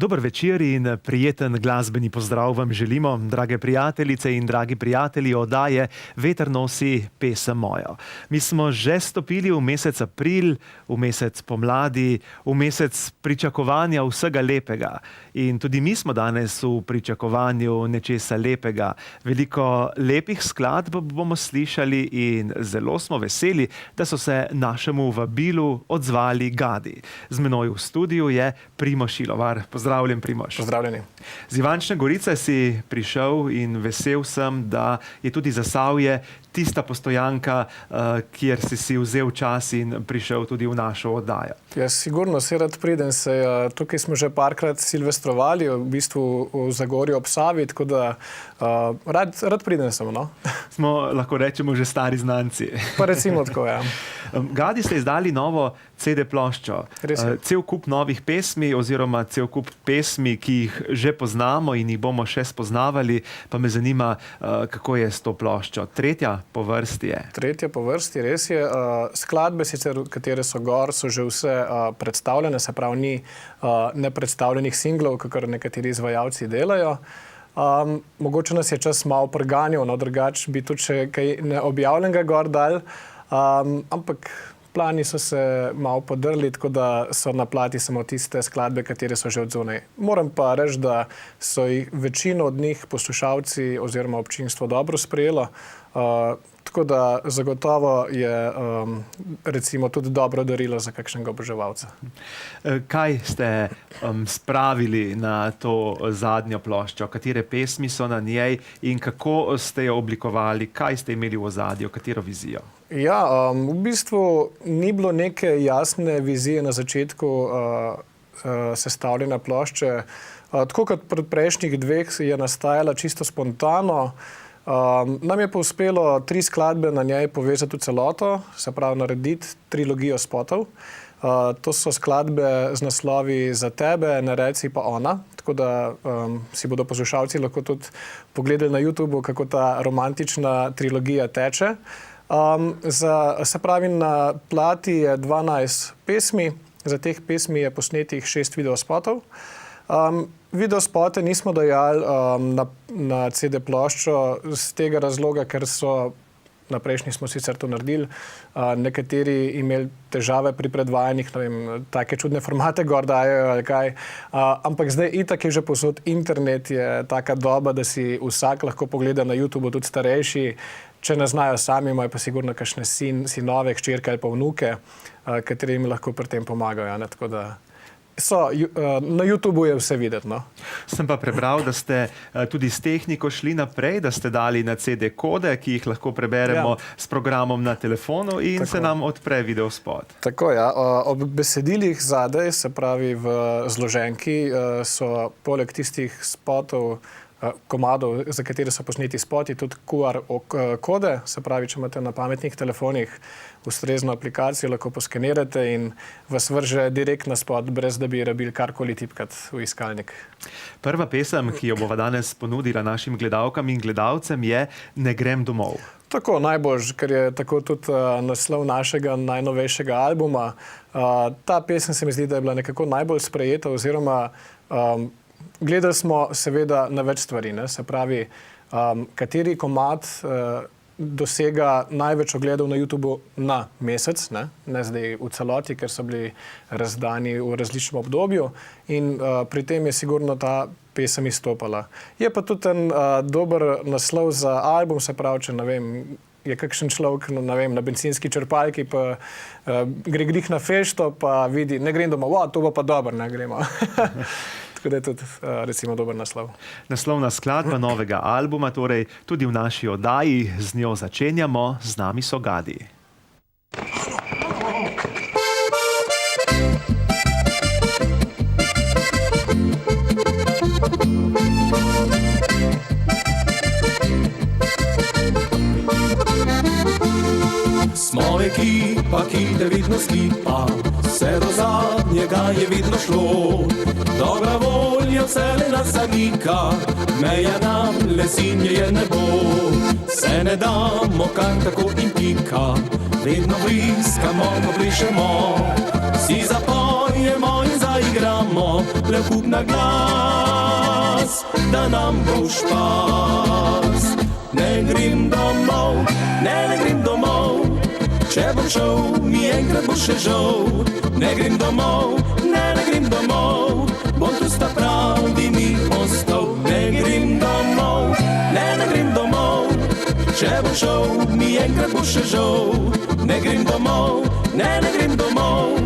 Dober večer in prijeten glasbeni pozdrav vam želimo, drage prijateljice in dragi prijatelji oddaje Veter nosi pesem mojo. Mi smo že stopili v mesec april, v mesec pomladi, v mesec pričakovanja vsega lepega. In tudi mi smo danes v pričakovanju nečesa lepega. Veliko lepih skladb bomo slišali in zelo smo veseli, da so se našemu vabilu odzvali Gadi. Z menoj v studiu je Primož Ilovar. Pozdravljen, Primož. Pozdravljeni. Z Ivančne Gorice si prišel in vesel sem, da je tudi Zasavje tista postojanka, kjer si vzel čas in prišel tudi v našo oddajo. Ja, sigurno se rad pridem. Tukaj smo že parkrat silvestrovali, v bistvu v Zagorju ob Savi, tako da rad pridem sem, no. Smo, lahko rečemo, že stari znanci. Pa recimo tako, ja. Gadi ste izdali novo CD ploščo. Cel kup novih pesmi oziroma cel kup pesmi, ki jih že poznamo in jih bomo še spoznavali, pa me zanima, kako je s to ploščo. Tretja po vrsti je. Tretja po vrsti, res je. Skladbe sicer, katere so gor, so že vse predstavljene, se pravi ni nepredstavljenih singlov, kakor nekateri izvajalci delajo. Mogoče nas je čas malo preganjal, no, drugače bi tudi še kaj neobjavljenega gor dal, ampak plani so se malo podrli, tako da so na plati samo tiste skladbe, katere so že odzunaj. Moram pa reči, da so jih večino od njih poslušalci oziroma občinstvo dobro sprejelo, tako da zagotovo je recimo tudi dobro darilo za kakšnega oboževalca. Kaj ste spravili na to zadnjo ploščo? Katere pesmi so na njej in kako ste jo oblikovali? Kaj ste imeli v ozadju? Katero vizijo? Ja, v bistvu ni bilo neke jasne vizije na začetku sestavljene plošče. Tako kot pri prejšnjih dveh je nastajala čisto spontano. Nam je pa uspelo 3 skladbe na njej povezati v celoto, se pravi narediti trilogijo spotov. To so skladbe z naslovi Za tebe, Ne reci pa ona, tako da si bodo poslušalci lahko tudi pogledali na YouTubeu, kako ta romantična trilogija teče. Se pravi, na plati je 12 pesmi, za teh pesmi je posnetih 6 videospotov. Videospote nismo dajali na CD ploščo z tega razloga, ker so, na prejšnji smo sicer to naredili, nekateri imeli težave pri predvajanjih, ne vem, take čudne formate gor dajo ali kaj, ampak zdaj itak je že povsod internet, je taka doba, da si vsak lahko pogleda na YouTubeu, tudi starejši. Če ne znajo sami, imajo pa sigurno kakšne sinove, hčerke ali pa vnuke, kateri jim lahko pri tem pomagajo, ne, tako da na YouTubeu je vse videti, no. Sem pa prebral, da ste tudi s tehniko šli naprej, da ste dali na CD kode, ki jih lahko preberemo s programom na telefonu in se nam odpre videospot. Tako, ja. Ob besedilih zadaj, se pravi v zloženki, so poleg tistih spotov, komadov, za katere so posneti spoti, tudi QR kode, se pravi, če imate na pametnih telefonih ustrezno aplikacijo, lahko poskenirate in vas vrže direkt na spot, brez da bi rabili karkoli tipkati v iskalnik. Prva pesem, ki jo bova danes ponudila našim gledalkam in gledalcem, je Ne grem domov. Tako, najbolj, ker je tako tudi naslov našega najnovejšega albuma. Ta pesem se mi zdi, da je bila nekako najbolj sprejeta, oziroma gledali smo seveda na več stvari, ne? Se pravi, kateri komad dosega največ ogledov na YouTubeu na mesec, ne zdaj v celoti, ker so bili razdani v različnem obdobju in pri tem je sigurno ta pesem izstopala. Je pa tudi en dober naslov za album, se pravi, če ne vem, je kakšen človek, ne vem, na bencinski črpalki, pa gre glih na fešto, pa vidi, ne grem domov, to bo pa dobro, ne gremo. Tako da je tudi, recimo, dober naslov. Naslovna skladba novega albuma, torej tudi v naši oddaji, z njo začenjamo, z nami so Gadi. Smo ekipa, ki te vidno skipa, vse do zadnjega je vidno šlo. Dobra volja vsele nas zanika, meja nam lesinje je nebo. Se ne damo kar tako in pika, vedno bliskamo, ko brišemo. Vsi zapoj zapojemo in zaigramo, le kup na glas, da nam bo špas. Ne grem domov, ne grem domov, če bom šel, mi enkrat bo še žal. Ne grem domov, ne grem domov, bom tu sta pravi mi ostal. Ne grem domov, ne grem domov, če bom šel, mi enkrat bo še žal. Ne grem domov, ne grem domov,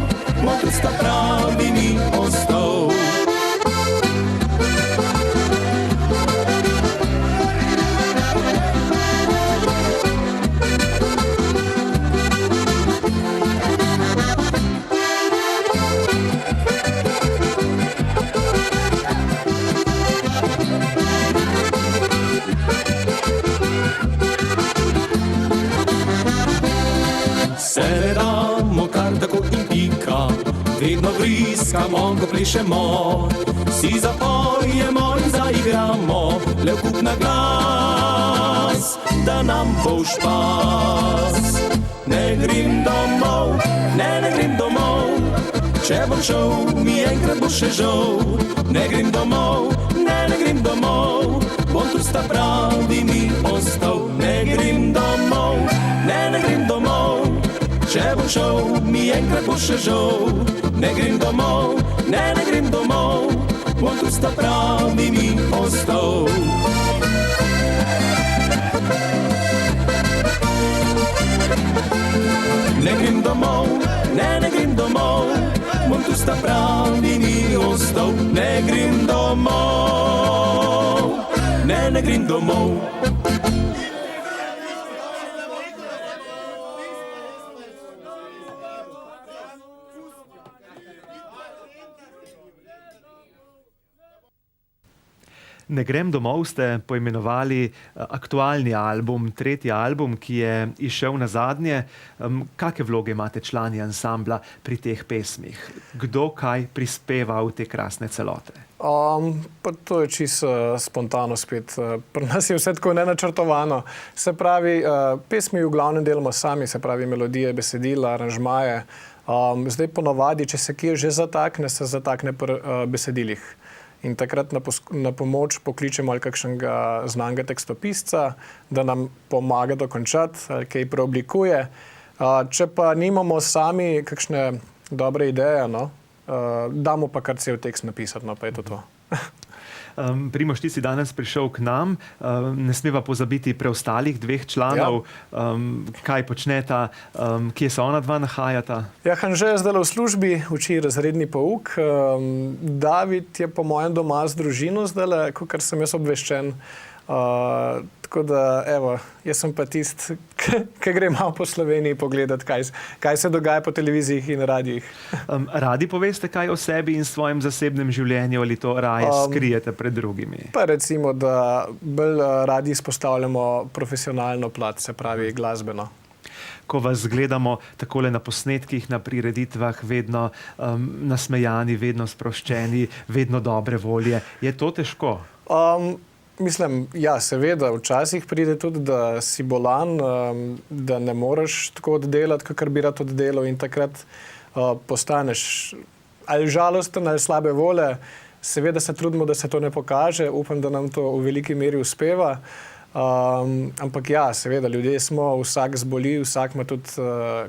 bom tu sta pravi mi ostal. Se ne damo kar tako in pika, vedno vriskamo, ko plešemo. Si zapojemo in zaigramo, le kup na glas, da nam bo špas. Ne grem domov, ne grem domov, če bom šel, mi enkrat bo še žal. Ne grem domov, ne grem domov, bom tu sta pravi mi ostal. Ne grem domov, ne grem domov, če bom šel, mi enkrat bo še žal. Ne grem domov, ne grem domov, bom tu sta pravi mi ostal. Ne grem domov, ne grem domov, bom tu sta pravi mi ostal. Ne grem domov, ne grem domov. Ne grem domov ste poimenovali aktualni album, tretji album, ki je izšel nazadnje. Kakšne vloge imate člani ansambla pri teh pesmih? Kdo kaj prispeva v te krasne celote? Pa to je čisto spontano spet. Pri nas je vse tako nenačrtovano. Se pravi, pesmi v glavnem delamo sami, se pravi melodije, besedila, aranžmaje. Zdaj ponovadi, če se kje že zatakne, se zatakne pri besedilih. In takrat na pomoč pokličemo ali kakšnega znanega tekstopisca, da nam pomaga dokončati ali kaj preoblikuje. Če pa nimamo sami kakšne dobre ideje, damo pa kar cel tekst napisati, pa je to. Primož, ti si danes prišel k nam, ne smeva pozabiti preostalih dveh članov. Ja. Kaj počneta, kje se ona dva nahajata? Ja, Hanže je zdaj v službi, uči razredni pouk. David je po mojem doma z družino zdaj, kakor sem jaz obveščen. Tako da, evo, jaz sem pa tisti, ki gre malo po Sloveniji pogledati, kaj se dogaja po televizijih in radijih. Radi poveste kaj o sebi in svojem zasebnem življenju ali to raje skrijete pred drugimi? Pa recimo, da bolj radi izpostavljamo profesionalno plat, se pravi glasbeno. Ko vas gledamo takole na posnetkih, na prireditvah, vedno nasmejani, vedno sproščeni, vedno dobre volje, je to težko? Mislim, ja, seveda, včasih pride tudi, da si bolan, da ne moreš tako oddelati, kakor bi rad oddelal in takrat postaneš ali žalosten ali slabe volje. Seveda se trudimo, da se to ne pokaže, upam, da nam to v veliki meri uspeva. Ampak ja, seveda, ljudje smo, vsak zboli, vsak ima tudi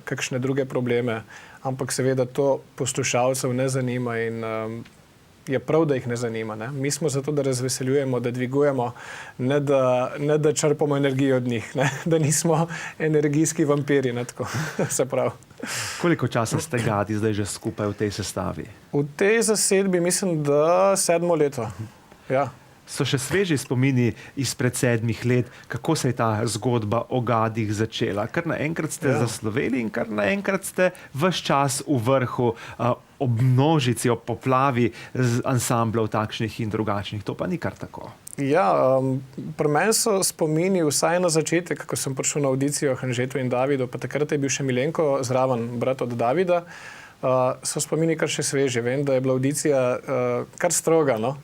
kakšne druge probleme, ampak seveda to poslušalcev ne zanima in je prav, da jih ne zanima. Ne? Mi smo zato, da razveseljujemo, da dvigujemo, ne da črpamo energijo od njih, ne? Da nismo energijski vampiri. Se pravi. Koliko časa ste gadi zdaj že skupaj v tej sestavi? V tej zasedbi mislim, da 7. leto. Ja. So še sveži spomini izpred 7 let, kako se je ta zgodba o gadih začela? Kar naenkrat ste zasloveli in kar naenkrat ste ves čas v vrhu ob množici, ob poplavi ansamblov takšnih in drugačnih. To pa ni kar tako. Ja, pri meni so spomini vsaj na začetek, ko sem prišel na audicijo Hanžetu in Davidu, pa takrat je bil še Milenko zraven, brat od Davida, so spomini kar še sveži. Vem, da je bila audicija kar stroga, no?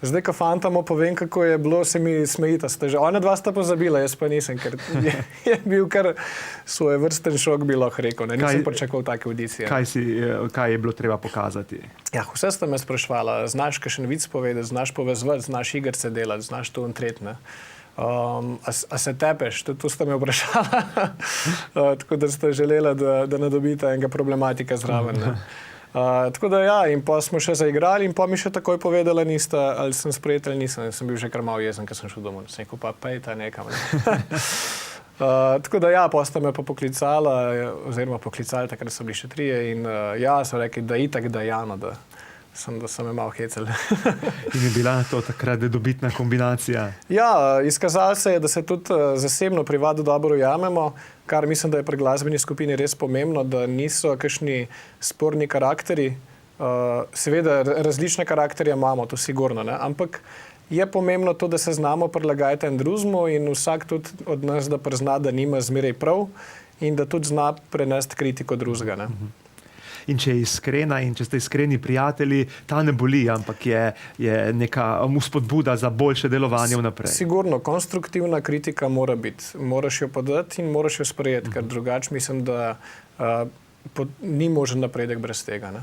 Zdaj, ko fantamo povem, kako je bilo, se mi smejita. Ste že ona dva sta pozabila, jaz pa nisem, ker je bil kar svoj vrsten šok, bi lahko rekel. Ne? Nisem pričakoval take audicije. Kaj je bilo treba pokazati? Ja, vse ste me sprašvala. Znaš kakšen vic povedati, znaš povezovati, znaš igrice delati, znaš to in tretne. A se tepeš? To ste me vprašala. Tako da ste želela, da ne dobite enega problematika zraven. Ne? Tako da ja, in pa smo še zaigrali in pa mi še takoj povedala nista, ali sem sprejet ali nisem. Sem bil že kar malo jezen, ker sem šel domov. Sem rekel, pa pejta nekam. Tako da ja, pa sta me pa poklicala, oziroma poklicali, takrat so bili še trije in ja, so rekli, da itak, da Jano, da so me malo hecali. In je bila to takrat dobitna kombinacija? Ja, izkazalo se je, da se tudi zasebno, privatno dobro ujamemo, kar mislim, da je pri glasbeni skupini res pomembno, da niso kakšni sporni karakteri. Seveda različne karakterje imamo, to sigurno, ne? Ampak je pomembno to, da se znamo prilagajati en drugemu in vsak tudi od nas, da prizna, da nima zmeraj prav in da tudi zna prenesti kritiko drugega, ne? In če je iskrena in če ste iskreni prijatelji, ta ne boli, ampak je neka vzpodbuda za boljše delovanje vnaprej. Sigurno, konstruktivna kritika mora biti. Moraš jo podati in moraš jo sprejeti, ker drugače mislim, da ni možen napredek brez tega, ne?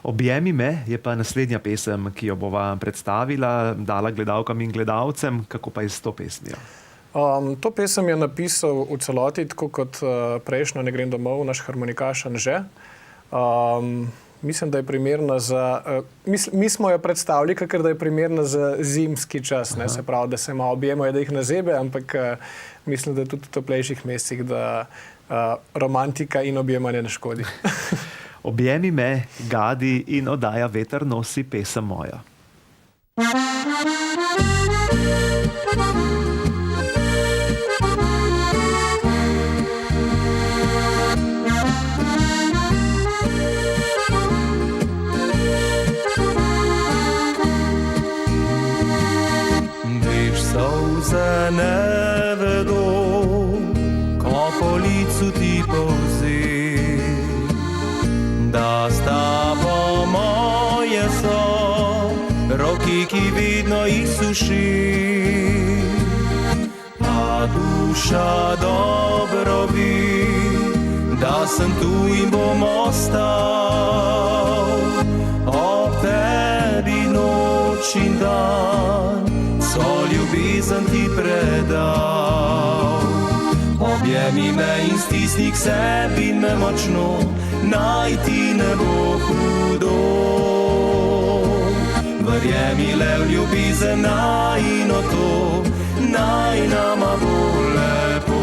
Objemi me je pa naslednja pesem, ki jo bova predstavila, dala gledalkam in gledalcem. Kako pa je s to pesmijo? To pesem je napisal v celoti, tako kot prejšnjo Ne grem domov, naš harmonikaš Anže. Mislim, da je primerna za... Mi smo jo predstavili, ker da je primerna za zimski čas, ne? Se pravi, da se malo objemajo, da jih ne zebe, ampak mislim, da tudi v toplejših mesecih, da romantika in objemanje ne škodi. Objemi me, Gadi in oddaja Veter nosi pesem moja. Solze ne vedo, ko po licu ti polzi, da s tabo moje so roki, ki vidno jih suši. A duša dobro vi, da sem tu in bom ostal, ob tebi noč in dan so ljubezen ti predal. Objemi me in stisni k sebi me močno, naj ti ne bo hudo. Verjemi le v ljubezen najino to, naj nama bo lepo.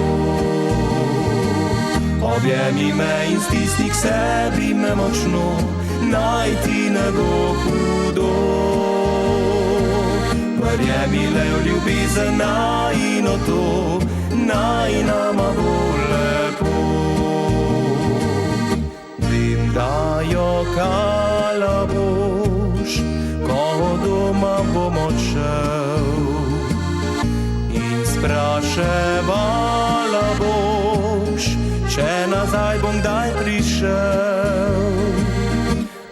Objemi me in stisni k sebi me močno, naj ti ne bo hudo. Verjemi le v ljubezen najino to, naj nama bo lepo. Vem, da jo kalaboš, ko doma bom odšel, in spraševala boš, če nazaj bom kdaj prišel.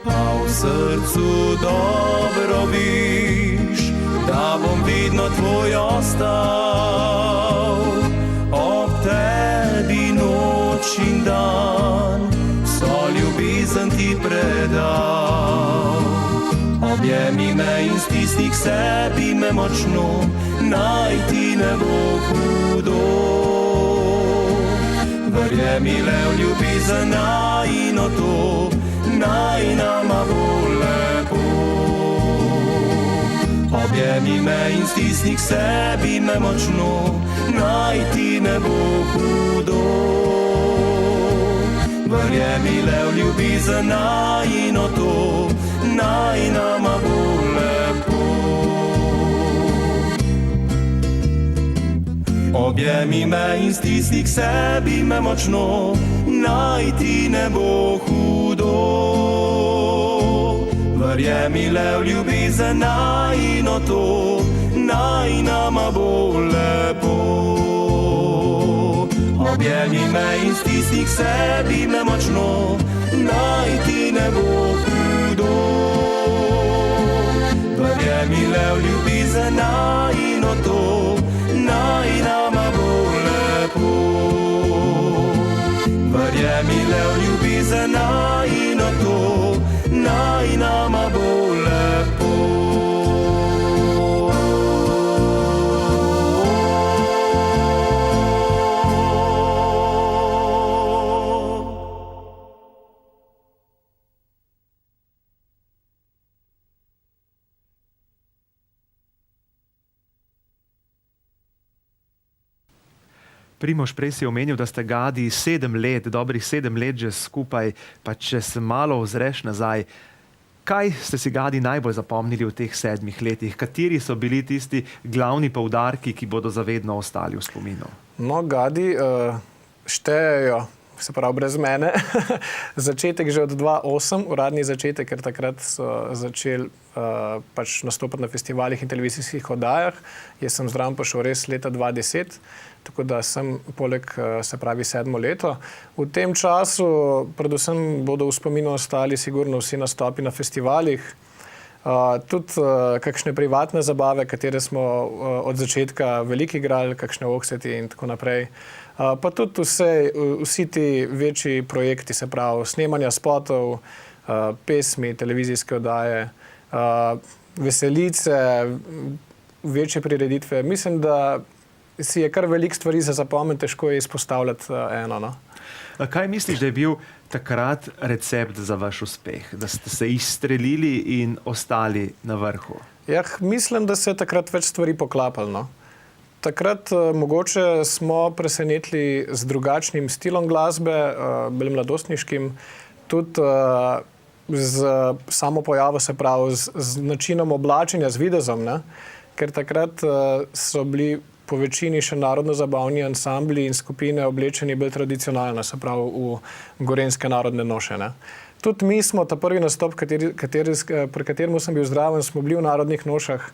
A v srcu dobro viš, da bom vidno tvoj ostal, ob tebi noč in dan so ljubezen ti predal. Objemi me in stisni k sebi me močno, naj ti ne bo hudo. Verjemi le v ljubezen najino to, naj nama bo lepo. Objemi me in stisni k sebi me močno, naj ti ne bo hudo. Verjemi le v ljubezen najino to, naj nama bo lepo. Objemi me in stisni k sebi me močno, naj ti ne bo hudo. Verjemi le v ljubezen najino to, naj nama bo lepo. Objemi me in stisni k sebi me močno, naj ti ne bo hudo. Verjemi Verjemi le v ljubezen najino to, naj nama bo lepo. Verjemi le v ljubezen najino to, naj nama bo lepo. Primož, prej si omenil, da ste Gadi 7 let, dobrih 7 let že skupaj, pa če se malo ozreš nazaj, kaj ste si Gadi najbolj zapomnili v teh 7 letih? Kateri so bili tisti glavni poudarki, ki bodo zavedno ostali v spominu? No, Gadi štejejo, se pravi brez mene, začetek že od 2008, uradni začetek, ker takrat so začeli pač nastopati na festivalih in televizijskih oddajah. Jaz sem zraven prišel res leta 2010, tako da sem poleg, se pravi, 7 leto. V tem času predvsem bodo v spominu ostali sigurno vsi nastopi na festivalih, tudi kakšne privatne zabave, katere smo od začetka veliko igrali, kakšne offseti in tako naprej. Pa tudi vsi ti večji projekti, se pravi snemanja spotov, pesmi, televizijske oddaje, veselice, večje prireditve. Mislim, da si je kar veliko stvari za zapomen, težko je izpostavljati eno. No? Kaj misliš, da je bil takrat recept za vaš uspeh? Da ste se izstrelili in ostali na vrhu? Ja, mislim, da se je takrat več stvari poklapalo. No? Takrat mogoče smo presenetili z drugačnim stilom glasbe, bolj mladostniškim, tudi z samo pojavo, se pravi, z načinom oblačenja, z videzom, ne? Ker takrat so bili po večini še narodno-zabavni ansambli in skupine oblečeni bolj tradicionalno, se pravi v gorenjske narodne noše. Ne? Tudi mi smo, ta prvi nastop, pri katerem sem bil zraven, smo bili v narodnih nošah.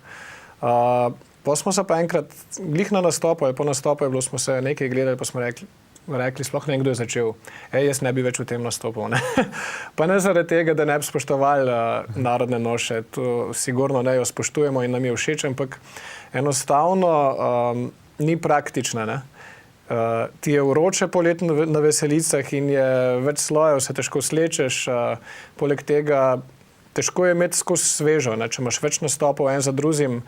Pa smo se pa enkrat, glih na nastopu ali po nastopu je bilo, smo se nekaj gledali, pa smo rekli sploh ne, kdo je začel. Jaz ne bi več v tem nastopu. Ne? Pa ne zaradi tega, da ne bi spoštovali narodne noše. To sigurno ne jo spoštujemo in nam je všeč, ampak enostavno ni praktična. Ne? Ti je vroče poleti na veselicah in je več slojev, se težko slečeš. Poleg tega težko je imeti skozi svežo. Ne? Če imaš več nastopov en za drugim,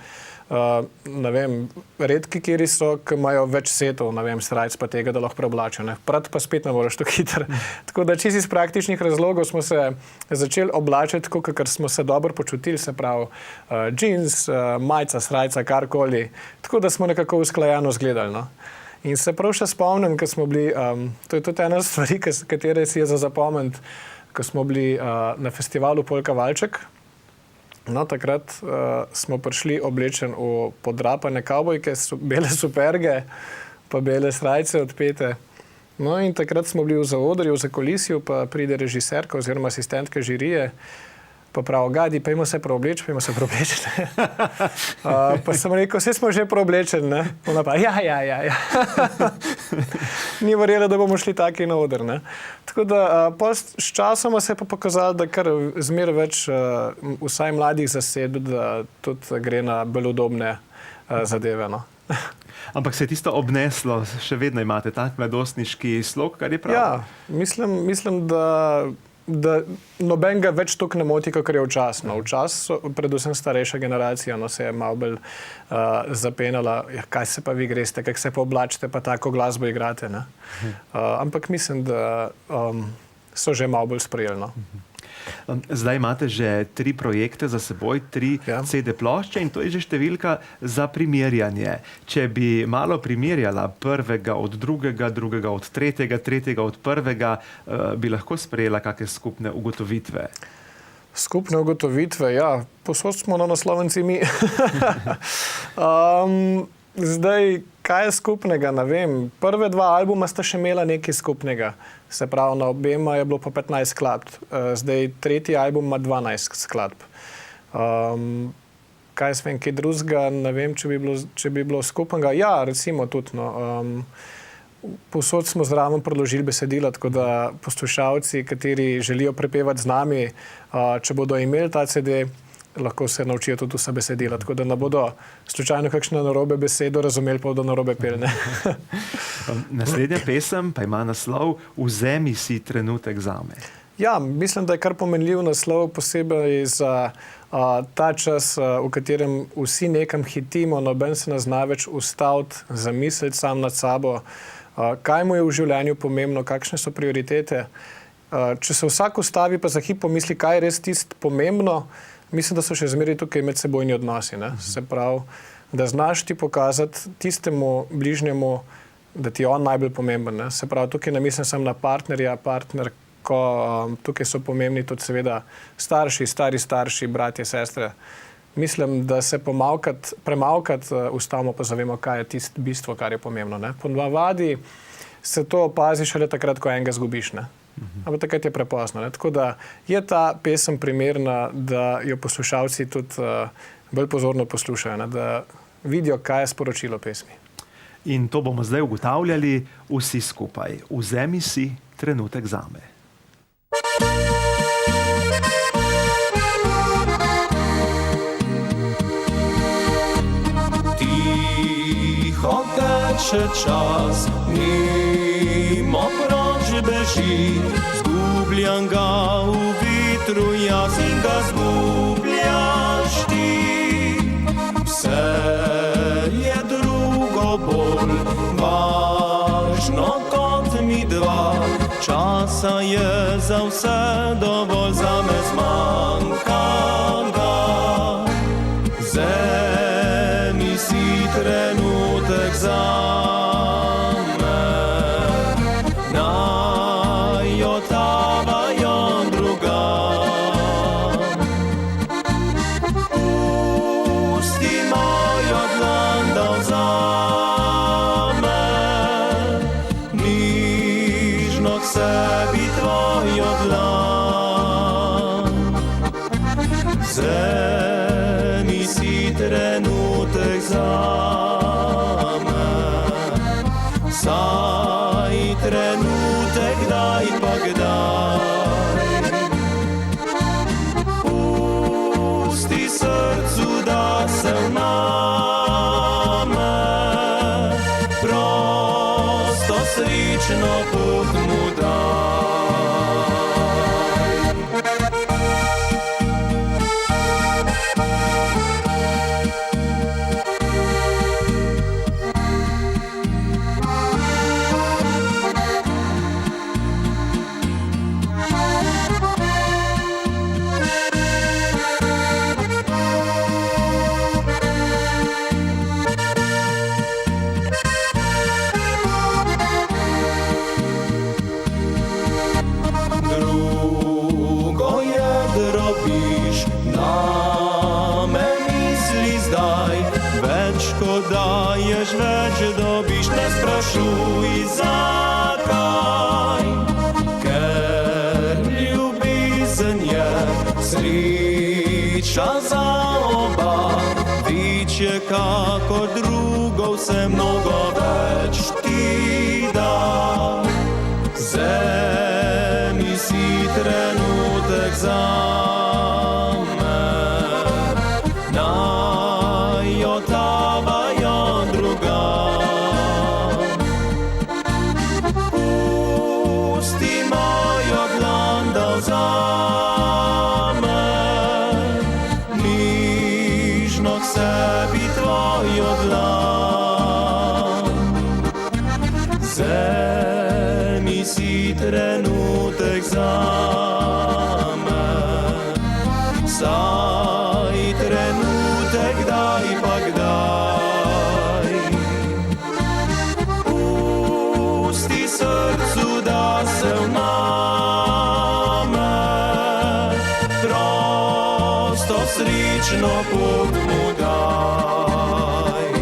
ne vem, redki kjeri so, ki imajo več setov, ne vem, srajc pa tega, da lahko preoblačijo. Prat pa spet ne moraš to hitro. Tako da čisto iz praktičnih razlogov smo se začeli oblačiti tako, kakor smo se dobro počutili, se pravi džins, majica, srajca, karkoli. Tako da smo nekako usklajeno zgledali. No? In se prav še spomnim, ko smo bili, to je tudi ena stvari, katere si je za zapomniti, ko smo bili na festivalu Polka Valček. No, takrat smo prišli oblečeni v podrapane kavbojke, bele superge, pa bele srajce odpete. No, in takrat smo bili v zaodrju, v zakulisju, pa pride režiserka oziroma asistentka žirije, pa pravi, Gadi, pojmo se preobleči. Pa sem rekel, vse smo že preoblečeni, ne? Ona pa, ja. Ni verjela, da bomo šli taki na oder, ne? Tako da, s časoma se je pa pokazalo, da kar zmeraj več, vsaj mladih zased, da tudi gre na bolj udobne zadeve, no? Ampak se je tisto obneslo, še vedno imate tak mladostniški slog, kar je prav? Ja, mislim, da nobenega več toliko ne moti, kakor je včasih. Včasih, predvsem starejša generacija, se je malo bolj zapenala, kaj se pa vi greste, kako se pa oblačite, pa tako glasbo igrate. Ne? Ampak mislim, da so že malo bolj sprejeli. No? Zdaj imate že 3 projekte za seboj, 3 CD plošče in to je že številka za primerjanje. Če bi malo primerjala prvega od drugega, drugega od tretjega, tretjega od prvega, bi lahko sprejela kakšne skupne ugotovitve? Skupne ugotovitve, ja. Posod smo na naslovenci mi. Zdaj, kaj je skupnega, ne vem. Prve 2 albuma sta še imela nekaj skupnega. Se pravi, na obema je bilo po 15 skladb. Zdaj, tretji album ima 12 skladb. Kaj sem, kaj drugega, ne vem, če bi bilo skupnega. Ja, recimo tudi, no. Povsod smo zraven predložili besedila, tako da poslušalci, kateri želijo prepevati z nami, če bodo imeli ta CD, lahko se naučijo tudi vsa besedila, tako da ne bodo slučajno kakšno narobe besedo razumeli, pa bodo narobe peli. Naslednja pesem pa ima naslov Vzemi si trenutek zame. Ja, mislim, da je kar pomenljiv naslov, posebej za ta čas, v katerem vsi nekam hitimo, noben se ne zna več ustaviti, zamisliti sam nad sabo, kaj mu je v življenju pomembno, kakšne so prioritete. Če se vsak ustavi, pa za hip pomisli, kaj je res tisto pomembno, mislim, da so še zmeraj tukaj medsebojni odnosi. Ne? Se pravi, da znaš ti pokazati tistemu bližnjemu, da ti je on najbolj pomemben. Ne? Se pravi, tukaj ne mislim samo na partnerja, partnerko, tukaj so pomembni tudi seveda starši, stari starši, bratje, sestre. Mislim, da se premavkrat ustavimo, pa zavemo, kaj je tisto bistvo, kar je pomembno. Ne? Ponavadi se to opazi šele takrat, ko enega zgubiš. Ne? Ampak takrat je prepozno. Ne? Tako da je ta pesem primerna, da jo poslušalci tudi bolj pozorno poslušajo, ne? Da vidijo, kaj je sporočilo pesmi. In to bomo zdaj ugotavljali vsi skupaj. Vzemi si trenutek zame. Tiho teče čas, mimo proč beži, zgubljan ga v vitru jaz in ga zgubljaš ti. Vse je drugo bolj važno kot mi dva, časa je za vse dovolj, zame zmanjka ga. Vzemi si trenutek zame, naj otavajo drugam. Pusti mojo dlan, da vzame nižno k sebi tvojo dlan. Vzemi si trenutek zame, saj trenutek daj pa kdaj. Pusti srcu, da se vname, prosto srečno pot mu daj. Drugo jedro piš, name misli zdaj, več ko daješ, več dobiš, ne sprašuj zakaj. Ker ljubezen je sreča za oba, večje kakor drugo, vse mnogo več ti da. Vzemi si trenutek zame, naj otavajo drugam. Pusti mojo dlan, da vzame nižno k sebi tvojo dlan. Vzemi si trenutek zame, saj trenutek daj pa kdaj. Pusti srcu, da se vname, prosto srečno pot mu daj.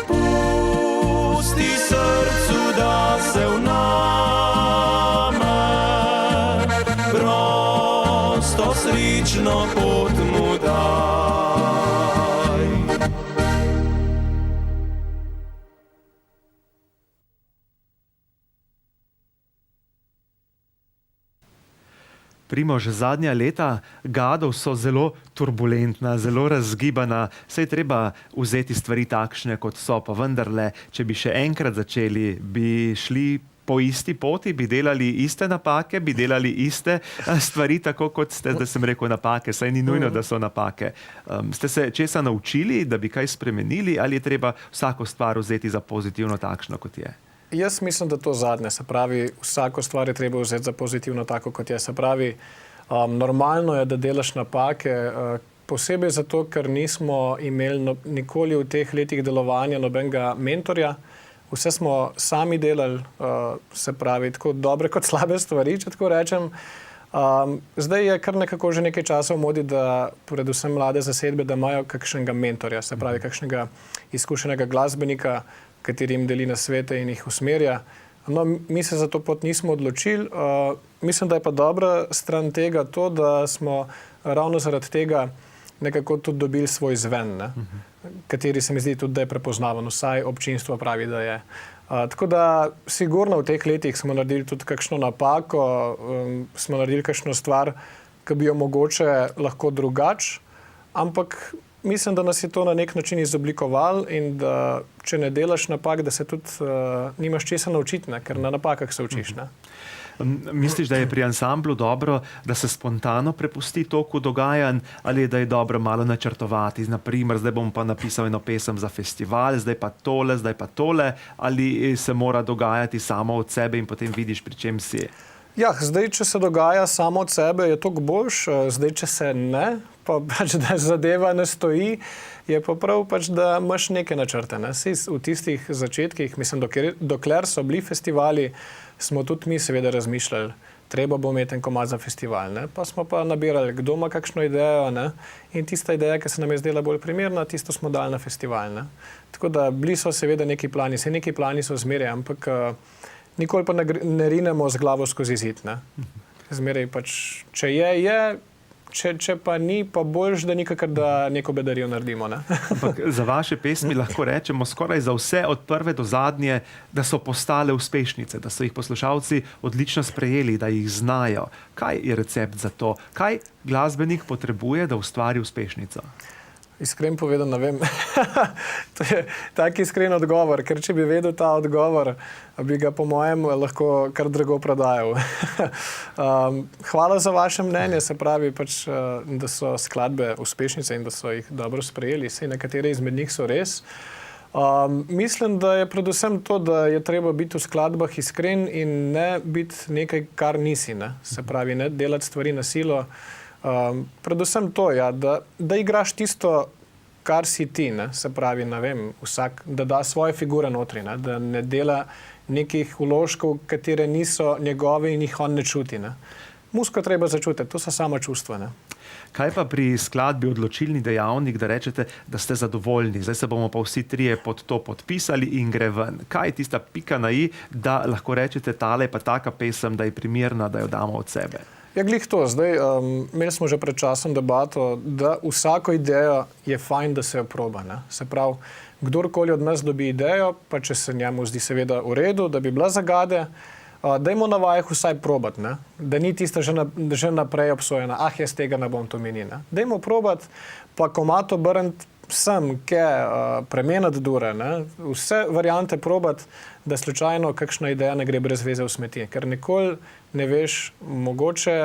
Pusti srcu, da se vname, prosto srečno pot mu daj. Primož, zadnja leta Gadov so zelo turbulentna, zelo razgibana, saj je treba vzeti stvari takšne, kot so, pa vendarle, če bi še enkrat začeli, bi šli po isti poti, bi delali iste napake, bi delali iste stvari, tako kot ste, da sem rekel napake, saj ni nujno, da so napake. Ste se česa naučili, da bi kaj spremenili, ali je treba vsako stvar vzeti za pozitivno takšno, kot je? Jaz mislim, da to zadnje, se pravi, vsako stvar je treba vzeti za pozitivno tako, kot je. Se pravi, normalno je, da delaš napake, posebej zato, ker nismo imeli nikoli v teh letih delovanja nobenega mentorja. Vse smo sami delali, se pravi, tako dobre kot slabe stvari, če tako rečem. Zdaj je kar nekako že nekaj časa v modi, da predvsem mlade zasedbe, da imajo kakšnega mentorja, se pravi, kakšnega izkušenega glasbenika, kateri jim deli nasvete in jih usmerja. No, mi se za to pot nismo odločili. Mislim, da je pa dobra stran tega to, da smo ravno zaradi tega nekako tudi dobili svoj zven, ne? Kateri se mi zdi tudi, da je prepoznaven, vsaj občinstvo pravi, da je. Tako da sigurno v teh letih smo naredili tudi kakšno napako, smo naredili kakšno stvar, ki bi jo mogoče lahko drugače, ampak mislim, da nas je to na nek način izoblikovalo in da če ne delaš napak, da se tudi nimaš česa naučiti, ne? Ker na napakah se učiš. Ne? Misliš, da je pri ansamblu dobro, da se spontano prepusti toku dogajanj, ali da je dobro malo načrtovati? Naprimer, zdaj bom pa napisal eno pesem za festival, zdaj pa tole, ali se mora dogajati samo od sebe in potem vidiš, pri čem si? Ja, zdaj, če se dogaja samo od sebe, je toliko boljše, zdaj, če se ne, pa pač, da zadeva ne stoji, je pa prav, pač, da imaš neke načrte. Ne? V tistih začetkih, mislim, dokler so bili festivali, smo tudi mi seveda razmišljali, treba bo imeti en komad za festival. Ne? Pa smo pa nabirali, kdo ima kakšno idejo, ne? In tista ideja, ki se nam je zdela bolj primerna, tisto smo dali na festival. Ne? Tako da bili so seveda neki plani, se neki plani so zmeraj, ampak nikoli pa ne rinemo z glavo skozi zid. Ne? Zmeraj pač, če je, če pa ni, pa boljš, da nikakor, da neko bedarijo naredimo. Ne? Ampak za vaše pesmi lahko rečemo skoraj za vse od prve do zadnje, da so postale uspešnice, da so jih poslušalci odlično sprejeli, da jih znajo. Kaj je recept za to? Kaj glasbenik potrebuje, da ustvari uspešnico? Iskreno povedano, ne vem. To je tak iskren odgovor, ker če bi vedel ta odgovor, bi ga po mojem lahko kar drago prodajal. Hvala za vaše mnenje, se pravi, pač, da so skladbe uspešnice in da so jih dobro sprejeli. Saj nekatere izmed njih so res. Mislim, da je predvsem to, da je treba biti v skladbah iskren in ne biti nekaj, kar nisi. Ne? Se pravi, ne delati stvari na silo. Predvsem to, ja, da igraš tisto, kar si ti, ne? Se pravi, ne vem, vsak, da da svoje figure notri, ne? Da ne dela nekih vložkov, katere niso njegove in jih on ne čuti. Ne? Muziko treba začutiti, to so sama čustva. Ne? Kaj pa pri skladbi odločilni dejavnik, da rečete, da ste zadovoljni? Zdaj se bomo pa vsi trije pod to podpisali in gre ven. Kaj je tista pika na i, da lahko rečete, tale je pa taka pesem, da je primerna, da jo damo od sebe? Ja, glih to. Zdaj, imeli smo že pred časom debato, da vsako idejo je fajn, da se jo proba. Ne? Se pravi, kdorkoli od nas dobi idejo, pa če se njemu zdi seveda v redu, da bi bila zagade, dajmo na vajah vsaj probati, ne? Da ni tista že naprej obsojena, jaz tega ne bom to meni. Dajmo probati, pa komad obrniti sem, premeniti dure, ne? Vse variante probati, da slučajno kakšna ideja ne gre brez veze v smeti, ker nikoli ne veš, mogoče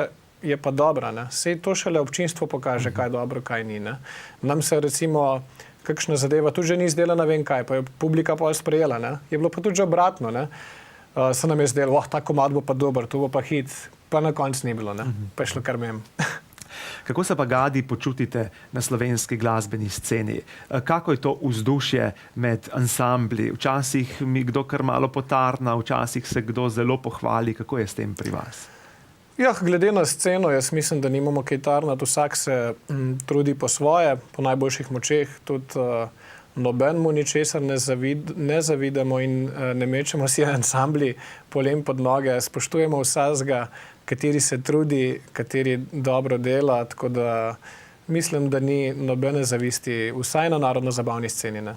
je pa dobra. Ne? Sej to šele občinstvo pokaže, kaj je dobro, kaj ni. Ne? Nam se recimo kakšna zadeva tudi že ni zdela, ne vem kaj, pa je publika pol sprejela. Ne? Je bilo pa tudi že obratno. Ne? Se nam je zdelo, ta komad bo pa dober, to bo pa hit, pa na koncu ni bilo, ne? Pa je šlo kar mem. Kako se pa Gadi počutite na slovenski glasbeni sceni? Kako je to vzdušje med ansambli? Včasih mi kdo kar malo potarna, včasih se kdo zelo pohvali. Kako je s tem pri vas? Ja, glede na sceno, jaz mislim, da nimamo kaj tarnati. Vsak se trudi po svoje, po najboljših močeh. Tudi nobenemu ničesar ne zavidamo in ne mečemo si ansambli polem pod noge. Spoštujemo vsakega, kateri se trudi, kateri dobro dela, tako da mislim, da ni nobene zavisti, vsaj na narodno-zabavni sceni. Ne?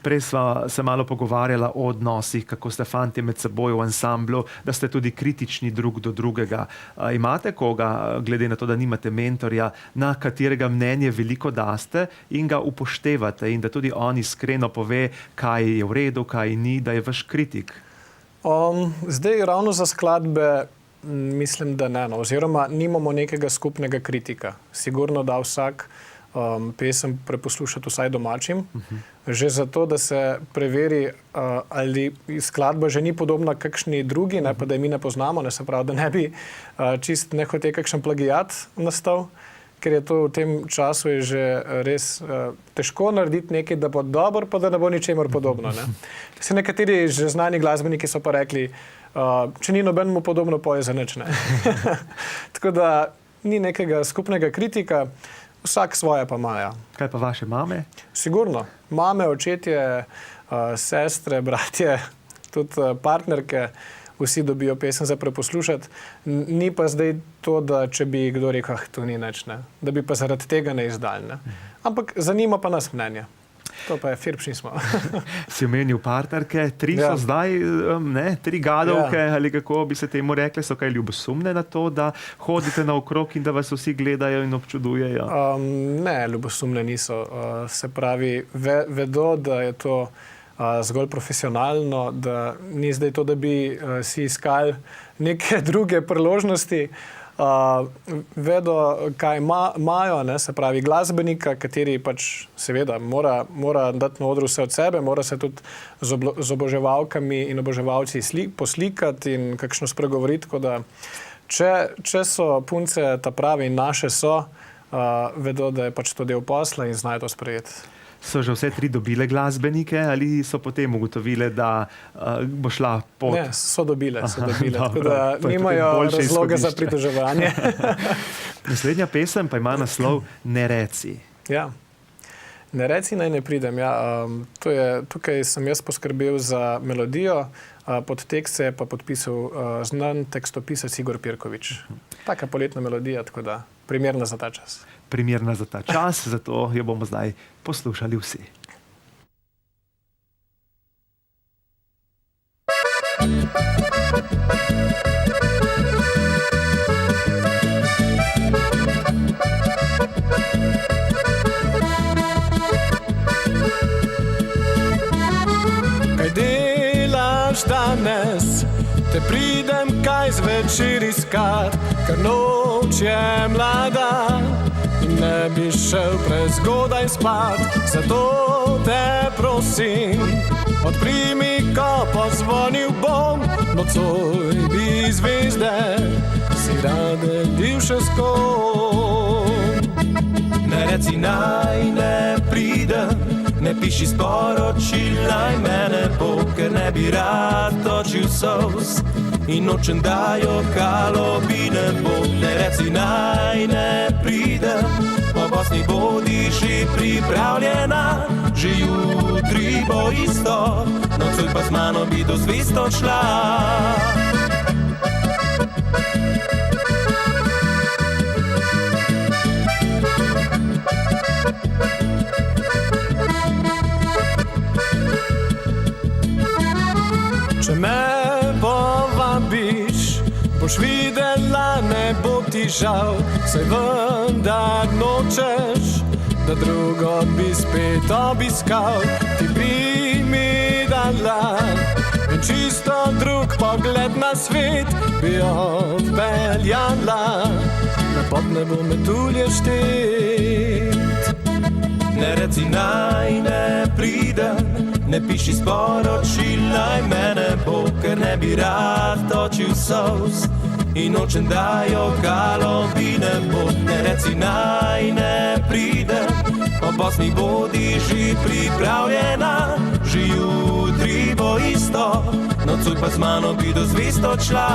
Prej sva se malo pogovarjala o odnosih, kako ste fantje med seboj v ansamblu, da ste tudi kritični drug do drugega. Imate koga, glede na to, da nimate mentorja, na katerega mnenje veliko daste in ga upoštevate in da tudi on iskreno pove, kaj je v redu, kaj ni, da je vaš kritik? Zdaj ravno za skladbe mislim, da ne, oziroma nimamo nekega skupnega kritika. Sigurno da vsak pesem preposlušati vsaj domačim, že zato, da se preveri, ali skladba že ni podobna kakšni drugi, ne, pa da je mi ne poznamo, ne, se pravi, da ne bi čist nehote kakšen plagijat nastal, ker je to v tem času je že res težko narediti nekaj, da bo dobro, pa da ne bo ničemer podobno. Ne. Se nekateri že znani glasbeniki so pa rekli, če ni nobenemu podobno, poje za nič. Ne. Tako da ni nekega skupnega kritika, vsak svoje pa ima. Ja. Kaj pa vaše mame? Sigurno. Mame, očetje, sestre, bratje, tudi partnerke, vsi dobijo pesem za preposlušati. Ni pa zdaj to, da če bi kdo rekel, to ni nič, ne. Da bi pa zaradi tega ne izdali. Ne. Ampak zanima pa nas mnenje. To pa je firpšni smo. Si omenil partnerke, 3 so zdaj, 3 gadovke, ali kako bi se temu rekli, so kaj ljubosumne na to, da hodite naokrog in da vas vsi gledajo in občudujejo? Ne, ljubosumne niso. Se pravi, vedo, da je to zgolj profesionalno, da ni zdaj to, da bi si iskali neke druge priložnosti. Vedo, kaj imajo, se pravi glasbenika, kateri pač seveda mora dati na odru vse od sebe, mora se tudi z oboževalkami in oboževalci poslikati in kakšno spregovoriti, tako da če so punce ta prave in naše so, vedo, da je pač to del posla in znajo to sprejeti. So že vse 3 dobile glasbenike ali so potem ugotovile, da bo šla pot? Ne, so dobile. Tako da nimajo razloga za pritoževanje. Naslednja pesem pa ima naslov Ne reci. Ja. Ne reci, naj ne pridem. Ja, tukaj sem jaz poskrbel za melodijo, pod tekst se je pa podpisal znan tekstopisec Igor Pirkovič. Taka poletna melodija, tako da primerna za ta čas. Primerna za ta čas, zato jo bomo zdaj poslušali vsi. Kaj delaš danes? Te pridem kaj zvečer iskat, ker noč je mlada in ne bi šel prezgodaj spat. Zato te prosim, odprimi, ko pozvonil bom, nocoj bi zvezde si rade divše skom. Ne reci naj ne pridem, ne piši sporočil, naj mene bo, ker ne bi rad točil solz in nočem dajo kalobi ne bo. Ne reci naj ne pridem, po Bosni bodi že pripravljena, že jutri bo isto, nocoj pa z mano bi do zvezd odšla. Če me povabiš, boš videla, ne bo ti žal, saj vendar nočeš, da drugo bi spet obiskal. Ti bi mi dala in čisto drug pogled na svet bi odpeljala, na pod nebo metulje štet. Ne reci naj ne pridem, ne piši sporočil, naj mene bo, ker ne bi rad točil solz in nočem dajo kalobi ne bo. Ne reci naj ne pridem, po Bosni bodi že pripravljena, že jutri bo isto, nocoj pa z mano bi do zvezd odšla.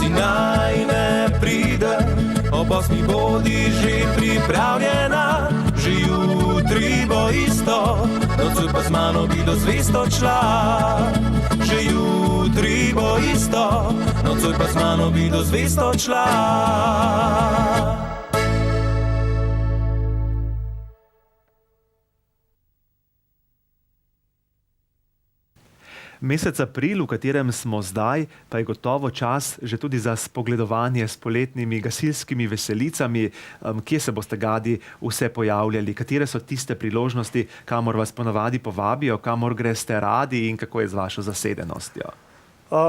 Naj ne pridem, o Bosni bodi že pripravljena, že jutri bo isto, nocoj pa z mano bi do zvezd odšla. Že jutri bo isto, nocoj pa z mano bi do zvezd odšla. Mesec april, v katerem smo zdaj, pa je gotovo čas že tudi za spogledovanje s poletnimi gasilskimi veselicami. Kje se boste gadi vse pojavljali? Katere so tiste priložnosti, kamor vas ponavadi povabijo, kamor greste radi in kako je z vašo zasedenostjo?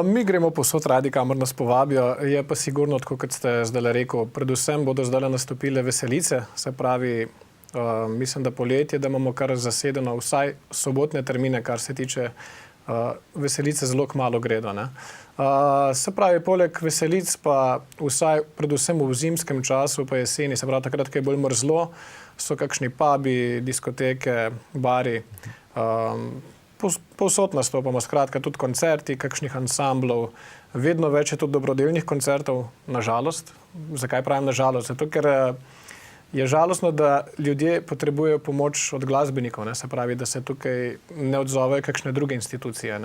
Mi gremo povsod radi, kamor nas povabijo. Je pa sigurno, tako kot ste zdaj rekel, predvsem bodo zdaj nastopile veselice, se pravi, mislim, da poletje, da imamo kar zasedeno vsaj sobotne termine, kar se tiče veselice zelo kmalu gredo. Se pravi, poleg veselic pa vsaj predvsem v zimskem času pa jeseni, se pravi takrat, ko je bolj mrzlo, so kakšni pubi, diskoteke, bari, povsod nastopamo, skratka tudi koncerti, kakšnih ansamblov, vedno več je tudi dobrodelnih koncertov, nažalost. Zakaj pravim nažalost? Zato, ker je žalostno, da ljudje potrebujejo pomoč od glasbenikov, se pravi, da se tukaj ne odzovejo kakšne druge institucije.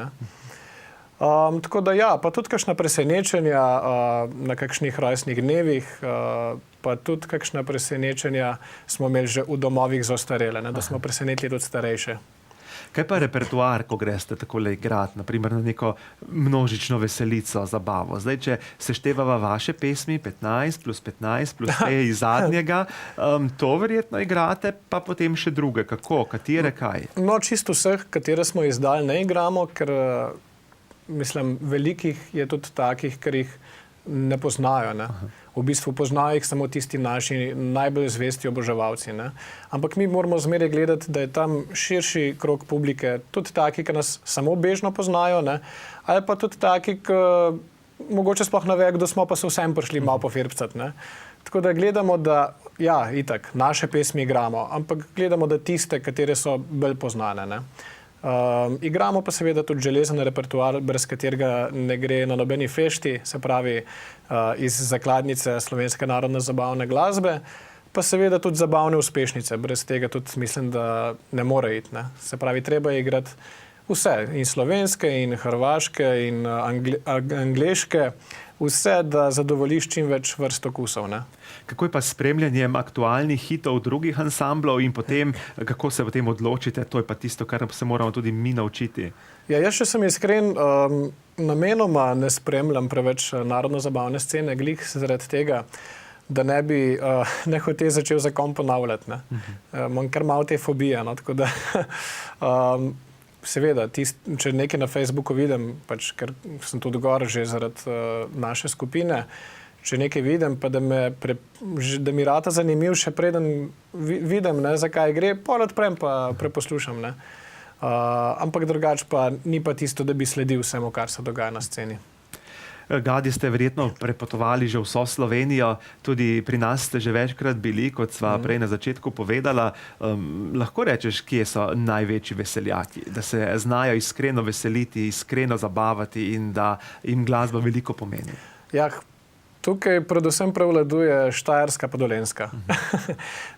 Tako da ja, pa tudi kakšna presenečenja na kakšnih rojstnih dnevih, pa tudi kakšna presenečenja smo imeli že v domovih za ostarele, da smo presenetili tudi starejše. Kaj pa repertoar, ko greste takole igrati, naprimer na neko množično veselico, zabavo? Zdaj, če seštevava vaše pesmi, 15 plus 15 plus te iz zadnjega, to verjetno igrate, pa potem še druge. Kako? Katere kaj? No, čisto vseh, katere smo izdali, ne igramo, ker mislim, velikih je tudi takih, ker jih ne poznajo. V bistvu poznajo jih samo tisti naši najbolj zvesti oboževalci. Ampak mi moramo zmeraj gledati, da je tam širši krog publike, tudi taki, ki nas samo bežno poznajo, ali pa tudi taki, ki mogoče sploh ne vejo, kdo smo, pa so vsem prišli malo pofirpcati. Tako da gledamo, da ja, itak, naše pesmi igramo, ampak gledamo, da tiste, katere so bolj poznane. Igramo pa seveda tudi železen repertoar, brez katerega ne gre na nobeni fešti, se pravi iz zakladnice Slovenske narodne zabavne glasbe, pa seveda tudi zabavne uspešnice, brez tega tudi mislim, da ne more iti. Se pravi, treba je igrati vse, in slovenske, in hrvaške, in angleške, vse, da zadovoljiš čim več vrst okusov. Kako je pa s spremljanjem aktualnih hitov drugih ansamblov in potem, kako se potem odločite? To je pa tisto, kar se moramo tudi mi naučiti. Ja, jaz, če sem iskren, namenoma ne spremljam preveč narodno-zabavne scene, glih zaradi tega, da ne bi nehote začel za kom ponavljati. Imam kar malo te fobije, tako da seveda, če nekaj na Facebooku vidim, ker sem tudi gor že zaradi naše skupine, če nekaj vidim, pa da mi rata zanimiv, še preden vidim, zakaj gre, pol odprem pa preposlušam. Ampak drugače pa ni pa tisto, da bi sledil vsemu, kar se dogaja na sceni. Gadi, ste verjetno prepotovali že vso Slovenijo, tudi pri nas ste že večkrat bili, kot sva prej na začetku povedala. Lahko rečeš, kje so največji veseljaki, da se znajo iskreno veseliti, iskreno zabavati in da jim glasba veliko pomeni? Ja, tukaj predvsem prevladuje Štajerska pa Dolenjska.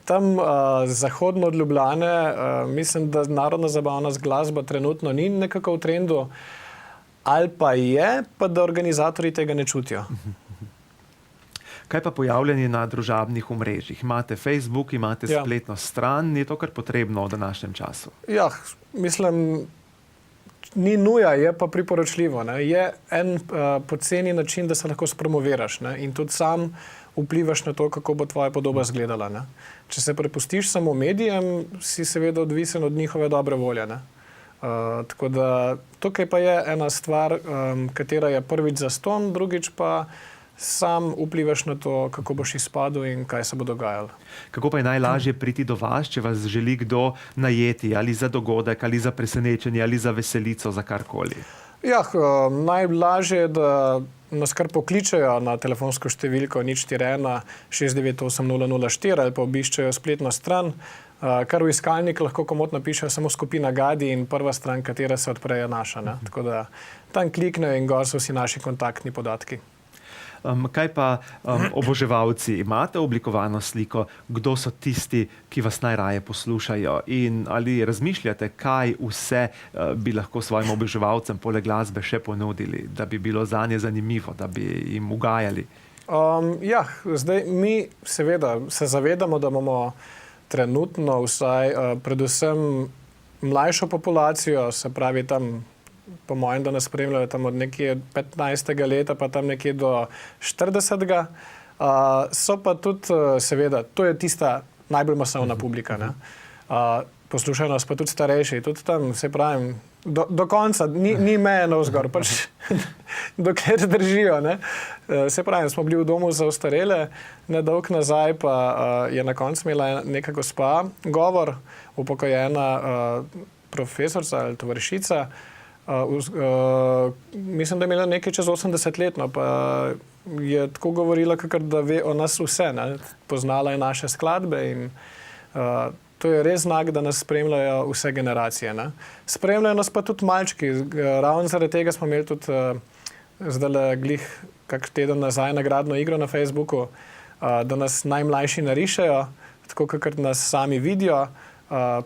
Tam zahodno od Ljubljane, mislim, da narodna zabavna glasba trenutno ni nekako v trendu, ali pa je, pa da organizatorji tega ne čutijo. Kaj pa pojavljanje na družabnih omrežjih? Imate Facebook, imate spletno stran, je to kar potrebno v današnjem času? Ja, mislim, ni nuja, je pa priporočljivo. Je en poceni način, da se lahko spromoviraš in tudi sam vplivaš na to, kako bo tvoja podoba izgledala. Če se prepustiš samo medijem, si seveda odvisen od njihove dobre volje. Tako da tukaj pa je ena stvar, katera je prvič zastonj, drugič pa sam vplivaš na to, kako boš izpadel in kaj se bo dogajalo. Kako pa je najlažje priti do vas, če vas želi kdo najeti ali za dogodek, ali za presenečenje, ali za veselico, za karkoli? Ja, najlažje je, da nas kar pokličejo na telefonsko številko 041 698 004 ali pa obiščejo spletno stran, kar v iskalnik lahko komotno pišejo samo skupina Gadi in prva stran, katera se odpre, je naša. Tako da tam kliknejo in gor so vsi naši kontaktni podatki. Kaj pa oboževalci? Imate oblikovano sliko, kdo so tisti, ki vas najraje poslušajo? In ali razmišljate, kaj vse bi lahko svojim oboževalcem poleg glasbe še ponudili, da bi bilo zanje zanimivo, da bi jim ugajali? Zdaj mi seveda se zavedamo, da imamo trenutno vsaj predvsem mlajšo populacijo, se pravi tam, po mojem, da nas spremljajo tam od nekje 15. leta pa tam nekje do 40. So pa tudi, seveda, to je tista najbolj masovna publika, ne? Poslušajo nas pa tudi starejši, tudi tam, se pravim, do konca, ni meje navzgor, pač dokler držijo, ne. Se pravim, smo bili v domu za ostarele, nedolgo nazaj pa je na koncu imela neka gospa govor, upokojena profesorica ali tovarišica, mislim, da je imela nekaj čez 80 let, no, pa je tako govorila, kakor da ve o nas vse, ne. Poznala je naše skladbe in to je res znak, da nas spremljajo vse generacije, ne. Spremljajo nas pa tudi malčki. Ravno zaradi tega smo imeli tudi zdajle glih kak teden nazaj nagradno igro na Facebooku, da nas najmlajši narišejo, tako kakor nas sami vidijo,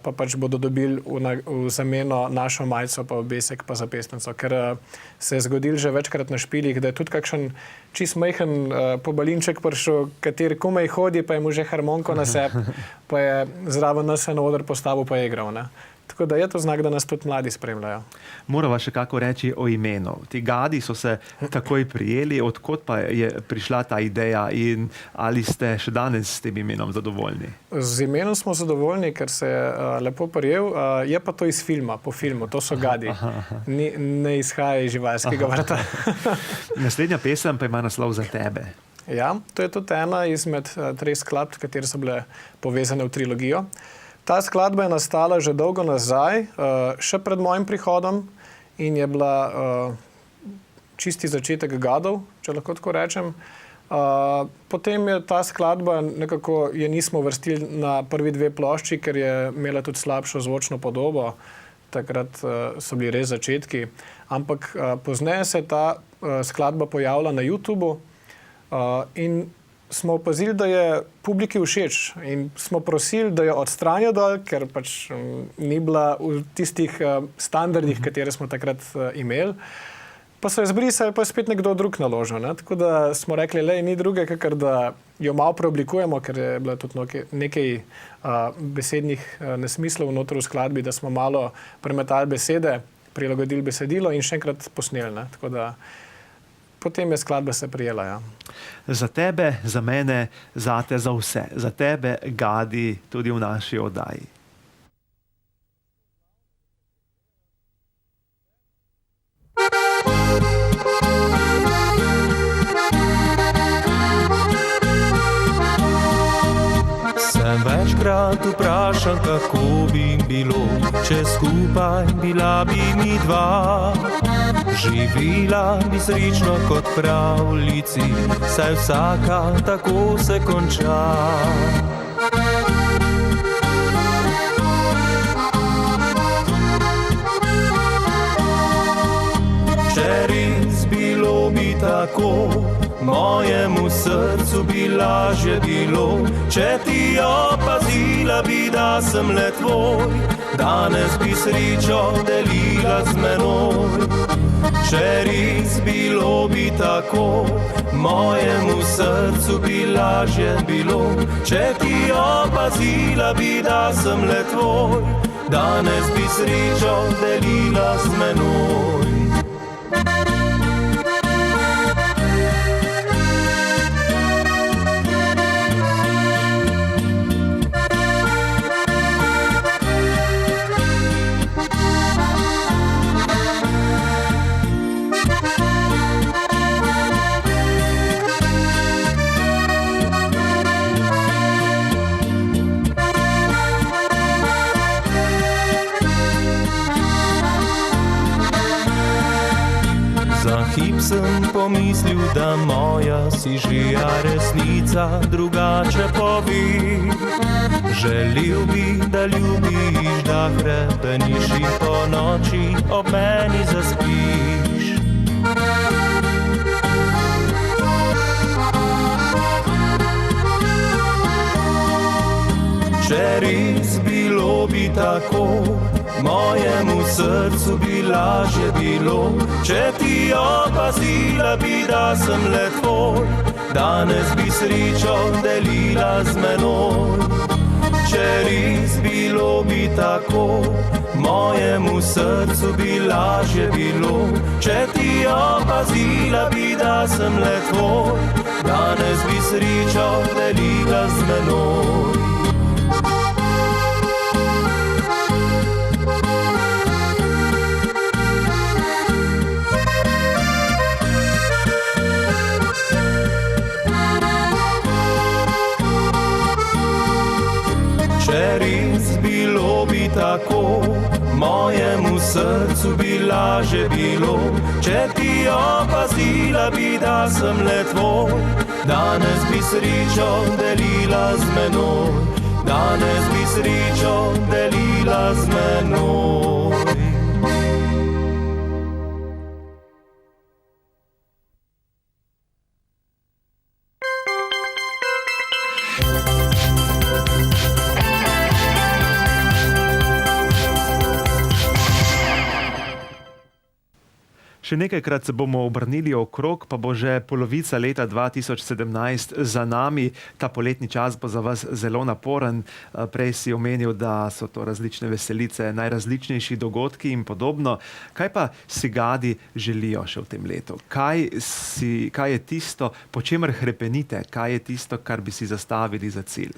pa pač bodo dobili v zameno našo majico, pa obesek, pa zapestnico. Ker se je zgodilo že večkrat na špilih, da je tudi kakšen čist majhen pobalinček prišel, kateri komaj hodi, pa je mu že harmonko na sebi, pa je zraven nas na oder postavil, pa je igral, ne. Tako da je to znak, da nas tudi mladi spremljajo. Morava še kako reči o imenu. Ti Gadi so se takoj prijeli, odkot pa je prišla ta ideja in ali ste še danes s tem imenom zadovoljni? Z imenom smo zadovoljni, ker se je lepo prijel. Je pa to iz filma, po filmu, to so Gadi. Ne izhaja iz živalskega vrta. Naslednja pesem pa ima naslov Za tebe. Ja, to je tudi ena izmed 3 skladb, katere so bile povezane v trilogijo. Ta skladba je nastala že dolgo nazaj, še pred mojim prihodom in je bila čisti začetek Gadov, če lahko tako rečem. Potem je ta skladba, nekako je nismo vrstili na prvi 2 plošči, ker je imela tudi slabšo zvočno podobo. Takrat so bili res začetki. Ampak pozneje se je ta skladba pojavila na YouTubu in smo opazili, da je publiki všeč in smo prosili, da jo odstranijo dol, ker pač ni bila v tistih standardih, katere smo takrat imeli. Pa so jo zbrisali, pa je spet nekdo drug naložil, ne? Tako da smo rekli, ni druge, kakor da jo malo preoblikujemo, ker je bila tudi nekaj besednih nesmislov noter v skladbi, da smo malo premetali besede, prilagodili besedilo in še enkrat posneli, ne? Tako da potem je skladba se prijela, ja. Za tebe, za mene, zate, za vse. Za tebe, Gadi, tudi v naši oddaji. Sem večkrat vprašan, kako bi bilo, če skupaj bila bi mi dva. Živila bi srečno kot pravljici, saj vsaka tako se konča. Če res bilo bi tako, mojemu srcu bi lažje bilo, če ti opazila bi, da sem le tvoj, danes bi srečo delila z menoj. Če res bilo bi tako, mojemu srcu bi lažje bilo, če ti opazila bi, da sem le tvoj, danes bi srečo delila z menoj. Hip sem pomislil, da moja si že, a resnica drugače pove. Želel bi, da ljubiš, da hrepeniš in po noči ob meni zaspiš. bilo bi tako, mojemu srcu bi lažje bilo, če ti opazila bi, da sem le tvoj, danes bi srečo delila z menoj. Če res bilo bi tako, mojemu srcu bi lažje bilo, če ti opazila bi, da sem le tvoj, danes bi srečo delila z menoj. Če res bilo bi tako, mojemu srcu bi lažje bilo, če ti opazila bi, da sem le tvoj, danes bi srečo delila z menoj, danes bi srečo delila z menoj. Še nekajkrat se bomo obrnili okrog, pa bo že polovica leta 2017 za nami. Ta poletni čas bo za vas zelo naporen. Prej si omenil, da so to različne veselice, najrazličnejši dogodki in podobno. Kaj pa si gadi želijo še v tem letu? Kaj je tisto, po čemer hrepenite? Kaj je tisto, kar bi si zastavili za cilj?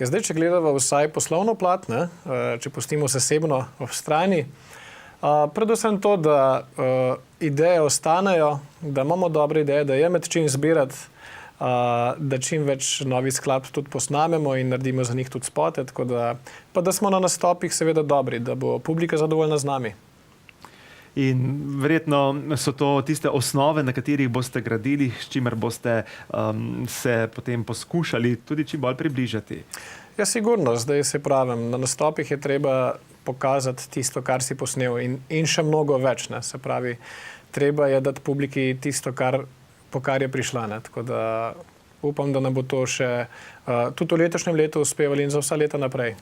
Ja, zdaj, če gledamo vsaj poslovno plat, ne, če pustimo zasebno ob strani, predvsem to, da ideje ostanejo, da imamo dobre ideje, da je med čim zbirati, da čim več novih skladb tudi posnamemo in naredimo za njih tudi spote, tako da, pa da smo na nastopih seveda dobri, da bo publika zadovoljna z nami. In verjetno so to tiste osnove, na katerih boste gradili, s čimer boste se potem poskušali tudi čim bolj približati. Ja, sigurno. Zdaj se pravim, na nastopih je treba pokazati tisto, kar si posnel in še mnogo več. Ne. Se pravi, treba je dati publiki tisto, po kar je prišla. Ne. Tako da upam, da nam bo to še tudi v letošnjem letu uspevali in za vsa leta naprej.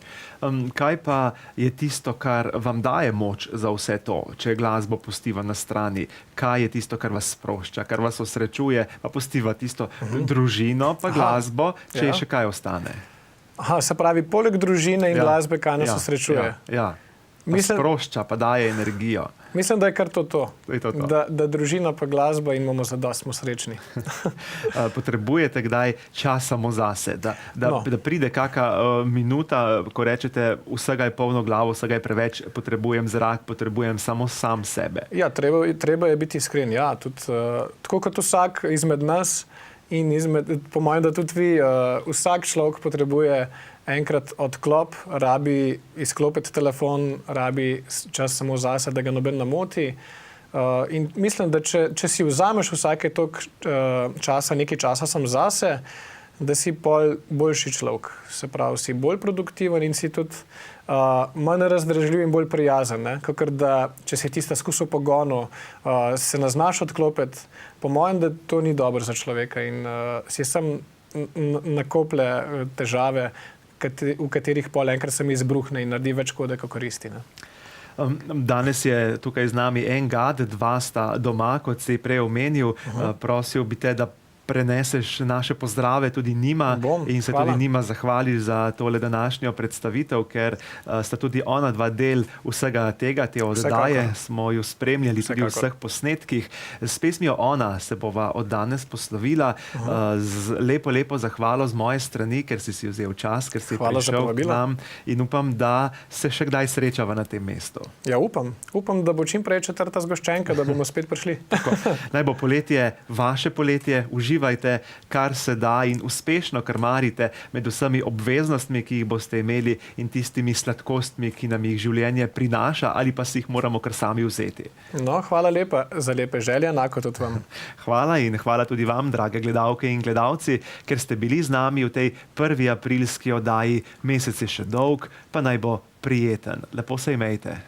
Kaj pa je tisto, kar vam daje moč za vse to, če glasbo pustiva na strani? Kaj je tisto, kar vas sprošča, kar vas osrečuje, pa pustiva tisto družino, pa glasbo, če še kaj ostane? Se pravi, poleg družine in glasbe, kaj nas osrečuje. Sprošča, pa daje energijo. Mislim, da je kar to. Je to. Da družina pa glasba in imamo zadost, smo srečni. Potrebujete kdaj čas samo zase, da pride kakšna minuta, ko rečete, vsega je polno glavo, vsega je preveč, potrebujem zrak, potrebujem samo sam sebe. Ja, treba je biti iskren. Ja, tudi, tako kot vsak izmed nas in po mojem, da tudi vi, vsak človek potrebuje enkrat odklop, rabi izklopiti telefon, rabi čas samo zase, da ga noben ne moti. In mislim, da če si vzameš vsake toliko časa, nekaj časa sam zase, da si boljši človek. Se pravi, si bolj produktiven in si tudi manj razdražljiv in bolj prijazen. Kakor da, če si tista skus v pogonu, se ne znaš odklopiti, po mojem, da to ni dobro za človeka in si sam nakople težave, v katerih pol enkrat se mi izbruhne in naredi več škode, kot koristi. Danes je tukaj z nami en gad, dva sta doma, kot si prej omenil. Prosil bi te, da preneseš naše pozdrave tudi njima in se tudi njima zahvali za tole današnjo predstavitev, ker sta tudi ona dva del vsega tega, te oddaje, smo jo spremljali tudi v vseh posnetkih. S pesmijo Ona se bova od danes poslovila z lepo zahvalo z moje strani, ker si vzel čas, ker si prišel k nam in upam, da se še kdaj srečava na tem mestu. Ja, upam. Upam, da bo čim prej 4. zgoščenka, da bomo spet prišli. Naj bo poletje vaše poletje, uživajte, kar se da in uspešno krmarite med vsemi obveznostmi, ki jih boste imeli in tistimi sladkostmi, ki nam jih življenje prinaša ali pa si jih moramo kar sami vzeti. No, hvala lepa za lepe želje, enako tudi vam. Hvala in hvala tudi vam, drage gledalke in gledalci, ker ste bili z nami v tej 1. aprilski oddaji. Mesec je še dolg, pa naj bo prijeten. Lepo se imejte.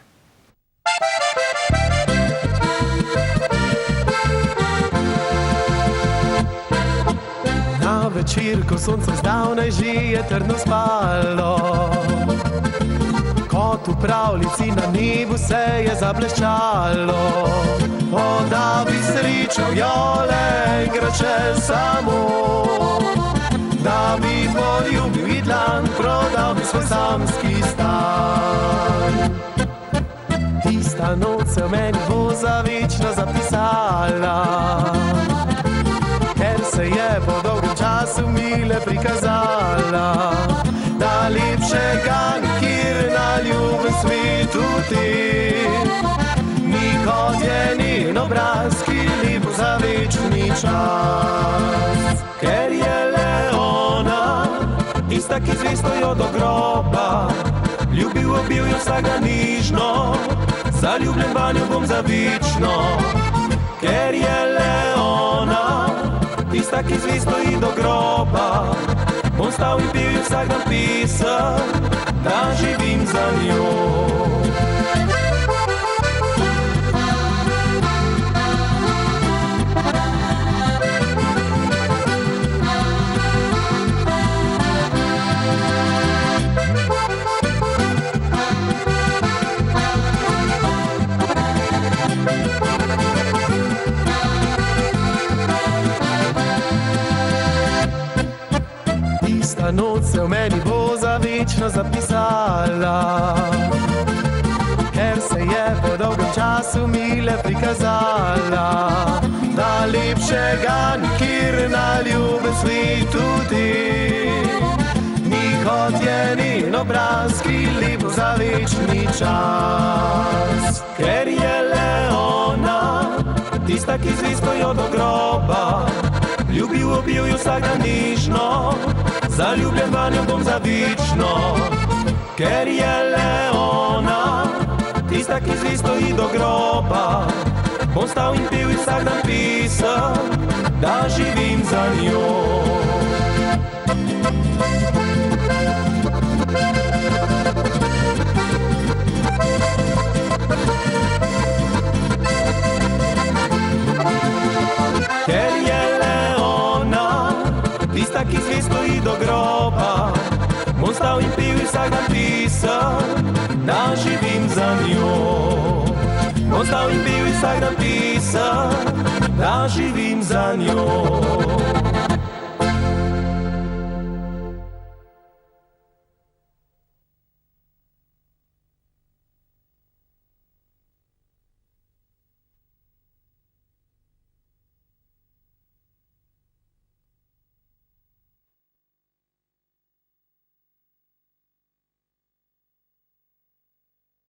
Večer, ko sonce zdavnaj že je trdno spalo, Kot v pravljici na nebu se je zableščalo. O, da bi srečal jole igrače samo, da bi poljubil Idlan, prodal bi svoj samski stan. Tista noč se v meni voza večno zapisala, ker se je po dolgem času mile prikazala. Da lepšega nikjer na ljubem svetu ti, ni kot je njen obraz, ki lepo za večni čas. Ker je le ona, tista, ki zvesto jo do groba, ljubil, obil jo vsega nižno, zaljubljen vanjo bom za večno. Ker je le ona, tista, ki zvesto ji do groba, bom stal in pil vsak dan pesem, da živim za njo. Ta noč se v meni bo za večno zapisala, ker se je po dolgem času mile prikazala. Da lepšega nikjer na ljubem svetu ti, ni kot je njen obraz, ki lepo za večni čas. Ker je le ona, tista, ki zvesto jo do groba, ljubil, obil jo vsak dan nižno, zaljubljen vanjo bom za večno. Ker je le ona, tista, ki zvesto ji do groba, bom stal in pil vsak dan pesem, da živim za njo. Ker je le ona, tista, ki zvesto ji do groba, bom stal in pil vsak dan pesem, da živim za njo. Bom stal in pil vsak dan pesem, da živim za njo.